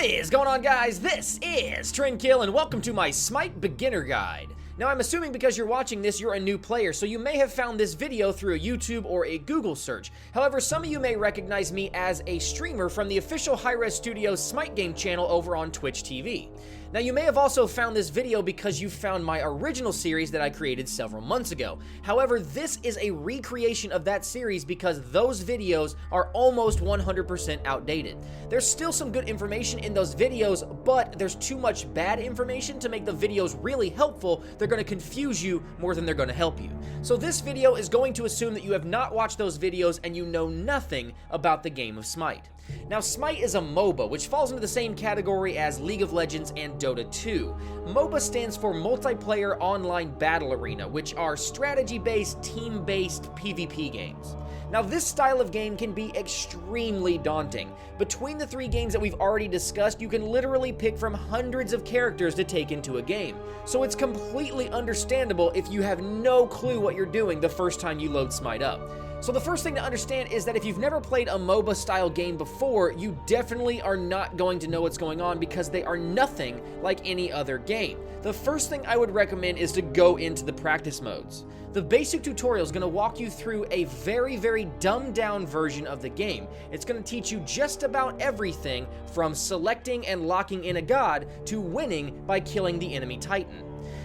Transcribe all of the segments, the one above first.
What is going on, guys? This is Trendkill, and welcome to my Smite beginner guide. Now, I'm assuming because you're watching this, you're a new player, so you may have found this video through a YouTube or a Google search. However, some of you may recognize me as a streamer from the official Hi-Res Studios Smite game channel over on Twitch TV. Now, you may have also found this video because you found my original series that I created several months ago. However, this is a recreation of that series because those videos are almost 100% outdated. There's still some good information in those videos, but there's too much bad information to make the videos really helpful. They're going to confuse you more than they're going to help you. So this video is going to assume that you have not watched those videos and you know nothing about the game of Smite. Now, Smite is a MOBA, which falls into the same category as League of Legends and DoTA 2. MOBA stands for Multiplayer Online Battle Arena, which are strategy-based, team-based PvP games. Now, this style of game can be extremely daunting. Between the three games that we've already discussed, you can literally pick from hundreds of characters to take into a game. So it's completely understandable if you have no clue what you're doing the first time you load Smite up. So the first thing to understand is that if you've never played a MOBA style game before, you definitely are not going to know what's going on because they are nothing like any other game. The first thing I would recommend is to go into the practice modes. The basic tutorial is going to walk you through a very dumbed down version of the game. It's going to teach you just about everything from selecting and locking in a god to winning by killing the enemy Titan.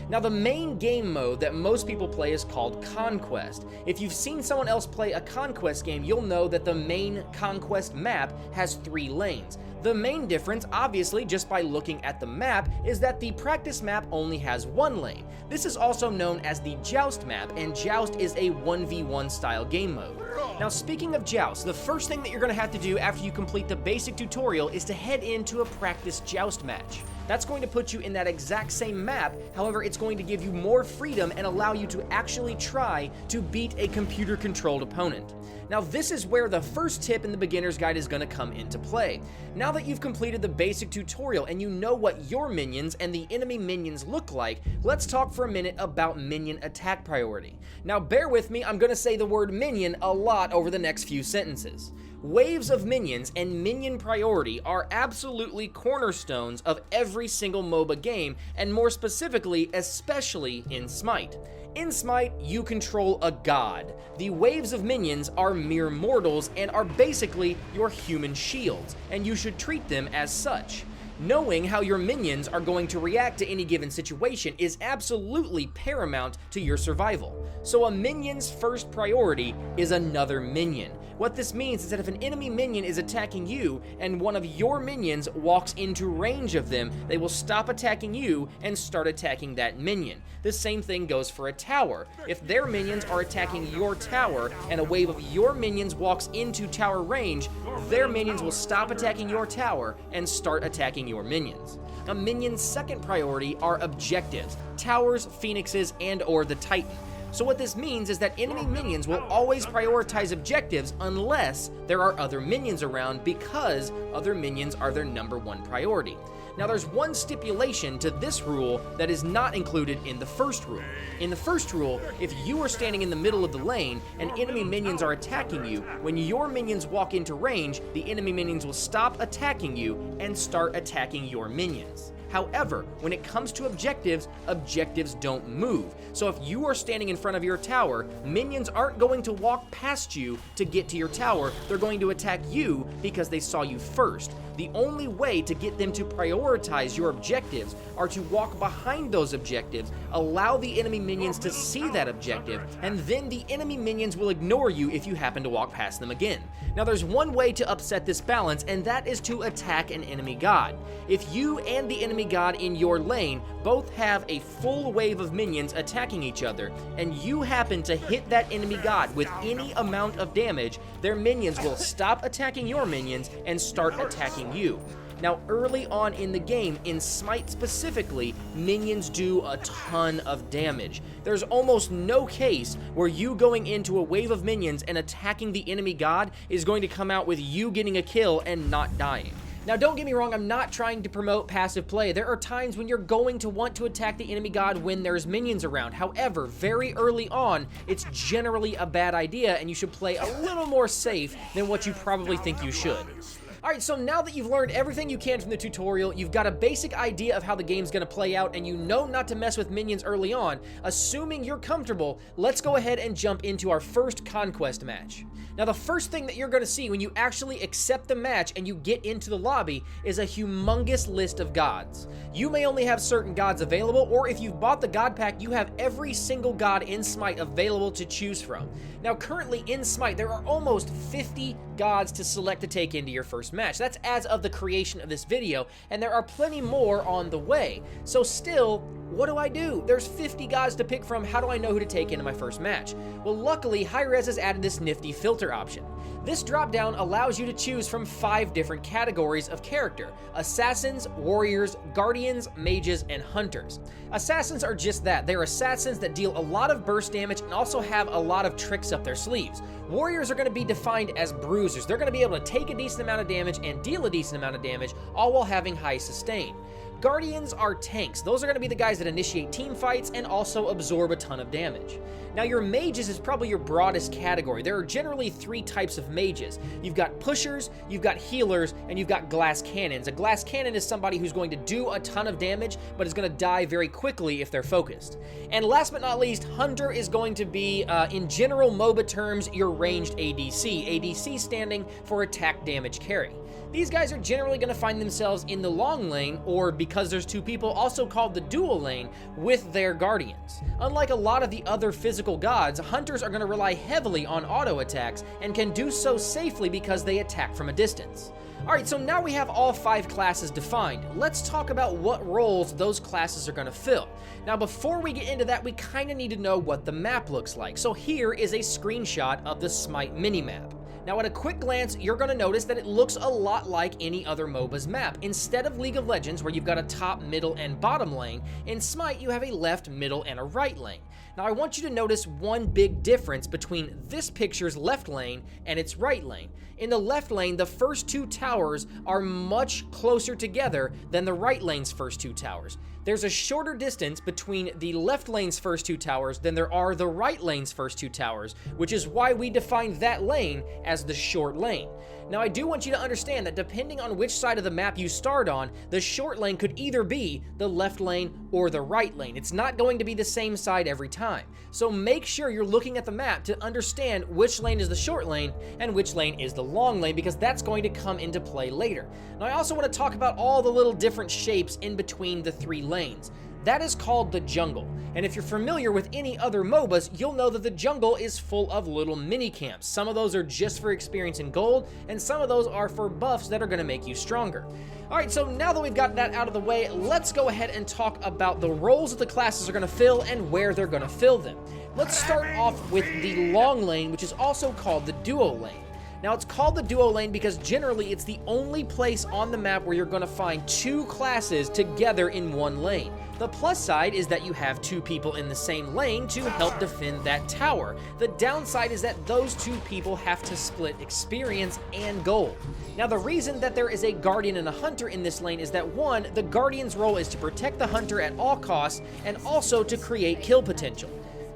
Now, the main game mode that most people play is called Conquest. If you've seen someone else play a Conquest game, you'll know that the main Conquest map has 3 lanes. The main difference, obviously, just by looking at the map, is that the practice map only has 1 lane. This is also known as the Joust map, and Joust is a 1v1 style game mode. Now, speaking of Joust, the first thing that you're going to have to do after you complete the basic tutorial is to head into a practice Joust match. That's going to put you in that exact same map, however, it's going to give you more freedom and allow you to actually try to beat a computer-controlled opponent. Now, this is where the first tip in the beginner's guide is going to come into play. Now that you've completed the basic tutorial and you know what your minions and the enemy minions look like, let's talk for a minute about minion attack priority. Now, bear with me, I'm going to say the word minion a lot over the next few sentences. Waves of minions and minion priority are absolutely cornerstones of every single MOBA game, and more specifically, especially in Smite. In Smite, you control a god. The waves of minions are mere mortals and are basically your human shields, and you should treat them as such. Knowing how your minions are going to react to any given situation is absolutely paramount to your survival. So a minion's first priority is another minion. What this means is that if an enemy minion is attacking you and one of your minions walks into range of them, they will stop attacking you and start attacking that minion. The same thing goes for a tower. If their minions are attacking your tower and a wave of your minions walks into tower range, their minions will stop attacking your tower and start attacking your minions. A minion's second priority are objectives, towers, phoenixes, and/or the Titan. So what this means is that enemy minions will always prioritize objectives unless there are other minions around, because other minions are their #1 priority. Now, there's one stipulation to this rule that is not included in the first rule. In the first rule, if you are standing in the middle of the lane and enemy minions are attacking you, when your minions walk into range, the enemy minions will stop attacking you and start attacking your minions. However, when it comes to objectives, objectives don't move. So if you are standing in front of your tower, minions aren't going to walk past you to get to your tower. They're going to attack you because they saw you first. The only way to get them to prioritize your objectives are to walk behind those objectives, allow the enemy minions to see that objective, and then the enemy minions will ignore you if you happen to walk past them again. Now, there's one way to upset this balance, and that is to attack an enemy god. If you and the enemy god in your lane both have a full wave of minions attacking each other, and you happen to hit that enemy god with any amount of damage, their minions will stop attacking your minions and start attacking you. Now, early on in the game, in Smite specifically, minions do a ton of damage. There's almost no case where you going into a wave of minions and attacking the enemy god is going to come out with you getting a kill and not dying. Now, don't get me wrong, I'm not trying to promote passive play. There are times when you're going to want to attack the enemy god when there's minions around. However, very early on, it's generally a bad idea, and you should play a little more safe than what you probably think you should. Alright, so now that you've learned everything you can from the tutorial, you've got a basic idea of how the game's gonna play out, and you know not to mess with minions early on, assuming you're comfortable, let's go ahead and jump into our first Conquest match. Now, the first thing that you're gonna see when you actually accept the match and you get into the lobby is a humongous list of gods. You may only have certain gods available, or if you've bought the god pack, you have every single god in Smite available to choose from. Now, currently in Smite, there are almost 50 gods to select to take into your first match. That's as of the creation of this video, and there are plenty more on the way. So still, what do? There's 50 gods to pick from. How do I know who to take into my first match? Well, luckily, Hi-Rez has added this nifty filter option. This drop-down allows you to choose from 5 different categories of character: assassins, warriors, guardians, mages, and hunters. Assassins are just that. They're assassins that deal a lot of burst damage and also have a lot of tricks up their sleeves. Warriors are going to be defined as bruisers. They're going to be able to take a decent amount of damage and deal a decent amount of damage, all while having high sustain. Guardians are tanks. Those are going to be the guys that initiate team fights and also absorb a ton of damage. Now, your mages is probably your broadest category. There are generally 3 types of mages. You've got pushers, you've got healers, and you've got glass cannons. A glass cannon is somebody who's going to do a ton of damage, but is going to die very quickly if they're focused. And last but not least, hunter is going to be, in general MOBA terms, your ranged ADC. ADC standing for attack damage carry. These guys are generally going to find themselves in the long lane, or because there's 2 people, also called the dual lane, with their guardians. Unlike a lot of the other physical gods, hunters are going to rely heavily on auto attacks and can do so safely because they attack from a distance. Alright, so now we have all 5 classes defined. Let's talk about what roles those classes are going to fill. Now, before we get into that, we kind of need to know what the map looks like. So here is a screenshot of the Smite minimap. Now, at a quick glance, you're going to notice that it looks a lot like any other MOBA's map. Instead of League of Legends, where you've got a top, middle, and bottom lane, in Smite you have a left, middle, and a right lane. Now, I want you to notice one big difference between this picture's left lane and its right lane. In the left lane, the first 2 towers are much closer together than the right lane's first 2 towers. There's a shorter distance between the left lane's first 2 towers than there are the right lane's first 2 towers, which is why we define that lane as the short lane. Now, I do want you to understand that depending on which side of the map you start on, the short lane could either be the left lane or the right lane. It's not going to be the same side every time. So make sure you're looking at the map to understand which lane is the short lane and which lane is the long lane, because that's going to come into play later. Now, I also want to talk about all the little different shapes in between the 3 lanes. That is called the jungle. And if you're familiar with any other MOBAs, you'll know that the jungle is full of little mini camps. Some of those are just for experience and gold, and some of those are for buffs that are going to make you stronger. Alright, so now that we've got that out of the way, let's go ahead and talk about the roles that the classes are going to fill and where they're going to fill them. Let's start off with the long lane, which is also called the duo lane. Now, it's called the duo lane because generally it's the only place on the map where you're going to find 2 classes together in one lane. The plus side is that you have 2 people in the same lane to help defend that tower. The downside is that those 2 people have to split experience and gold. Now, the reason that there is a guardian and a hunter in this lane is that 1, the guardian's role is to protect the hunter at all costs and also to create kill potential.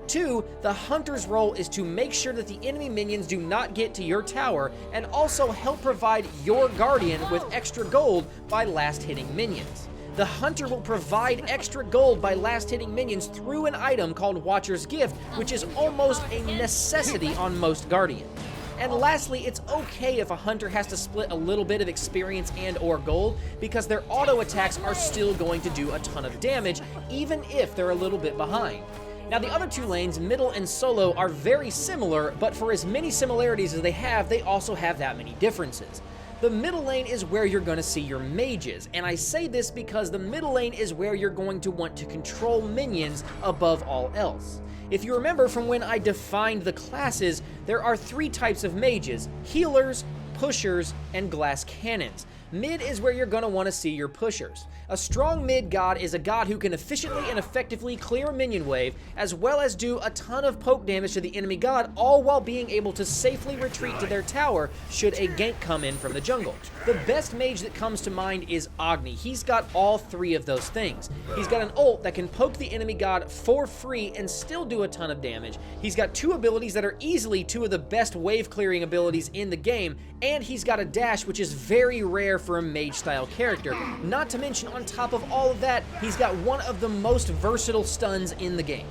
2, the hunter's role is to make sure that the enemy minions do not get to your tower and also help provide your guardian with extra gold by last hitting minions. The hunter will provide extra gold by last hitting minions through an item called Watcher's Gift, which is almost a necessity on most guardians. And lastly, it's okay if a hunter has to split a little bit of experience and or gold, because their auto attacks are still going to do a ton of damage, even if they're a little bit behind. Now, the other 2 lanes, middle and solo, are very similar, but for as many similarities as they also have that many differences. The middle lane is where you're going to see your mages, and I say this because the middle lane is where you're going to want to control minions above all else. If you remember from when I defined the classes, there are 3 types of mages: healers, pushers, and glass cannons. Mid is where you're going to want to see your pushers. A strong mid god is a god who can efficiently and effectively clear a minion wave, as well as do a ton of poke damage to the enemy god, all while being able to safely retreat to their tower should a gank come in from the jungle. The best mage that comes to mind is Agni. He's got all three of those things. He's got an ult that can poke the enemy god for free and still do a ton of damage. He's got two abilities that are easily two of the best wave clearing abilities in the game, and he's got a dash which is very rare for a mage style character. Not to mention, on top of all of that, he's got one of the most versatile stuns in the game.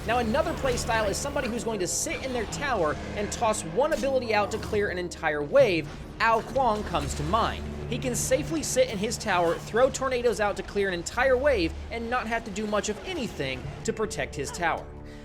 Now, another playstyle is somebody who's going to sit in their tower and toss one ability out to clear an entire wave. Ao Kuang comes to mind. He can safely sit in his tower, throw tornadoes out to clear an entire wave, and not have to do much of anything to protect his tower.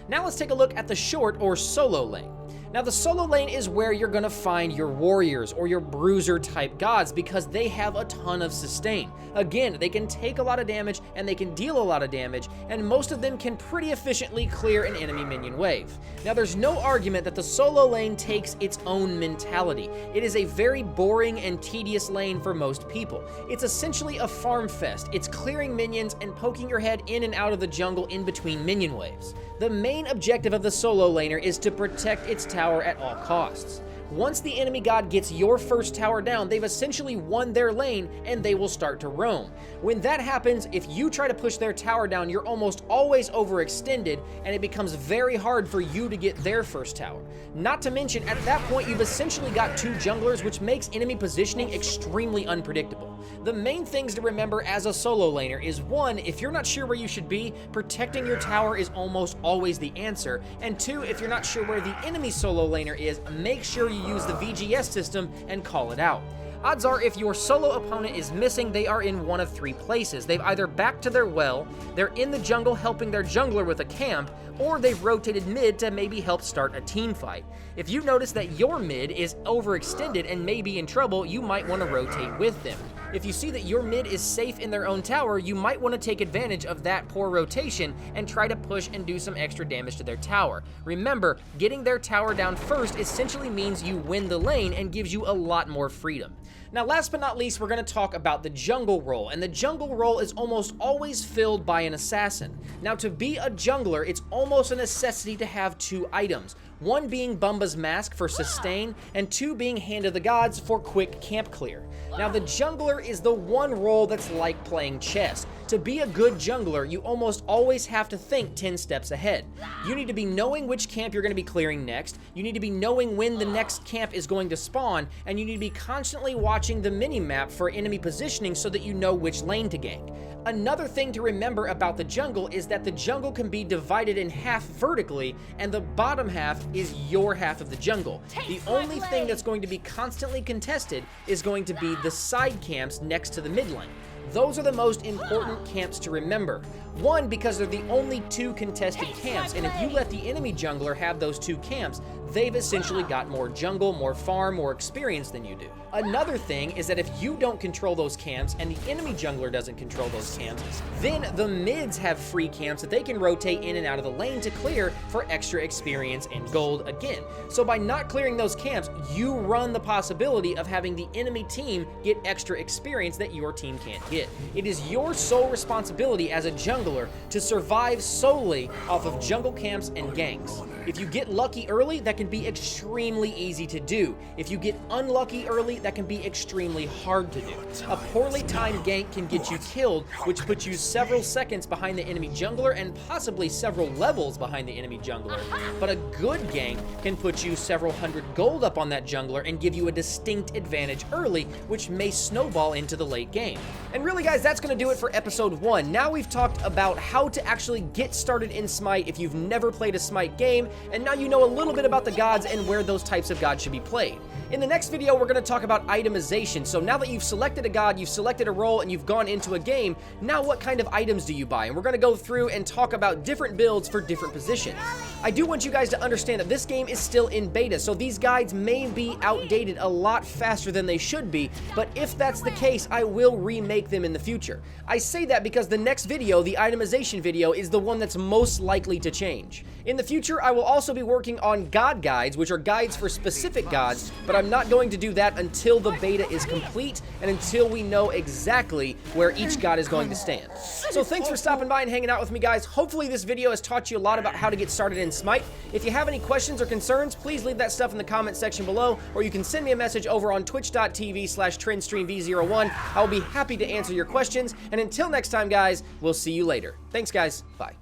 Now let's take a look at the short or solo lane. Now, the solo lane is where you're going to find your warriors or your bruiser type gods because they have a ton of sustain. Again, they can take a lot of damage and they can deal a lot of damage, and most of them can pretty efficiently clear an enemy minion wave. Now, there's no argument that the solo lane takes its own mentality. It is a very boring and tedious lane for most people. It's essentially a farm fest. It's clearing minions and poking your head in and out of the jungle in between minion waves. The main objective of the solo laner is to protect its tower at all costs. Once the enemy god gets your first tower down, they've essentially won their lane and they will start to roam. When that happens, if you try to push their tower down, you're almost always overextended and it becomes very hard for you to get their first tower. Not to mention, at that point, you've essentially got two junglers, which makes enemy positioning extremely unpredictable. The main things to remember as a solo laner is, one, if you're not sure where you should be, protecting your tower is almost always the answer, and two, if you're not sure where the enemy solo laner is, make sure you use the VGS system and call it out. Odds are, if your solo opponent is missing, they are in one of three places. They've either backed to their well, they're in the jungle helping their jungler with a camp, or they've rotated mid to maybe help start a team fight. If you notice that your mid is overextended and may be in trouble, you might want to rotate with them. If you see that your mid is safe in their own tower, you might want to take advantage of that poor rotation and try to push and do some extra damage to their tower. Remember, getting their tower down first essentially means you win the lane and gives you a lot more freedom. Now, last but not least, we're going to talk about the jungle role, and the jungle role is almost always filled by an assassin. Now, to be a jungler, it's almost a necessity to have two items. One being Bumba's Mask for sustain, and two being Hand of the Gods for quick camp clear. Now, the jungler is the one role that's like playing chess. To be a good jungler, you almost always have to think 10 steps ahead. You need to be knowing which camp you're going to be clearing next, you need to be knowing when the next camp is going to spawn, and you need to be constantly watching the mini-map for enemy positioning so that you know which lane to gank. Another thing to remember about the jungle is that the jungle can be divided in half vertically, and the bottom half is your half of the jungle. The only thing that's going to be constantly contested is going to be the side camps next to the mid lane. Those are the most important camps to remember. One, because they're the only two contested camps, and if you let the enemy jungler have those two camps, they've essentially got more jungle, more farm, more experience than you do. Another thing is that if you don't control those camps and the enemy jungler doesn't control those camps, then the mids have free camps that they can rotate in and out of the lane to clear for extra experience and gold again. So by not clearing those camps, you run the possibility of having the enemy team get extra experience that your team can't get. It is your sole responsibility as a jungler to survive solely off of jungle camps and ganks. If you get lucky early, that can be extremely easy to do. If you get unlucky early, that can be extremely hard to do. A poorly timed gank can get you killed, which puts you several seconds behind the enemy jungler and possibly several levels behind the enemy jungler. But a good gank can put you several hundred gold up on that jungler and give you a distinct advantage early, which may snowball into the late game. And really, guys, that's going to do it for episode 1. Now we've talked about how to actually get started in Smite if you've never played a Smite game, and now you know a little bit about the gods and where those types of gods should be played. In the next video, we're going to talk about itemization. So now that you've selected a god, you've selected a role, and you've gone into a game, now what kind of items do you buy? And we're going to go through and talk about different builds for different positions. I do want you guys to understand that this game is still in beta, so these guides may be outdated a lot faster than they should be, but if that's the case, I will remake them in the future. I say that because the next video, the itemization video, is the one that's most likely to change. In the future, I will also be working on god guides, which are guides for specific gods, but I'm not going to do that until the beta is complete and until we know exactly where each god is going to stand. So thanks for stopping by and hanging out with me, guys. Hopefully this video has taught you a lot about how to get started in Smite. If you have any questions or concerns, please leave that stuff in the comment section below, or you can send me a message over on twitch.tv/trendstreamv01. I will be happy to answer your questions, and until next time, guys, we'll see you later. Thanks, guys. Bye.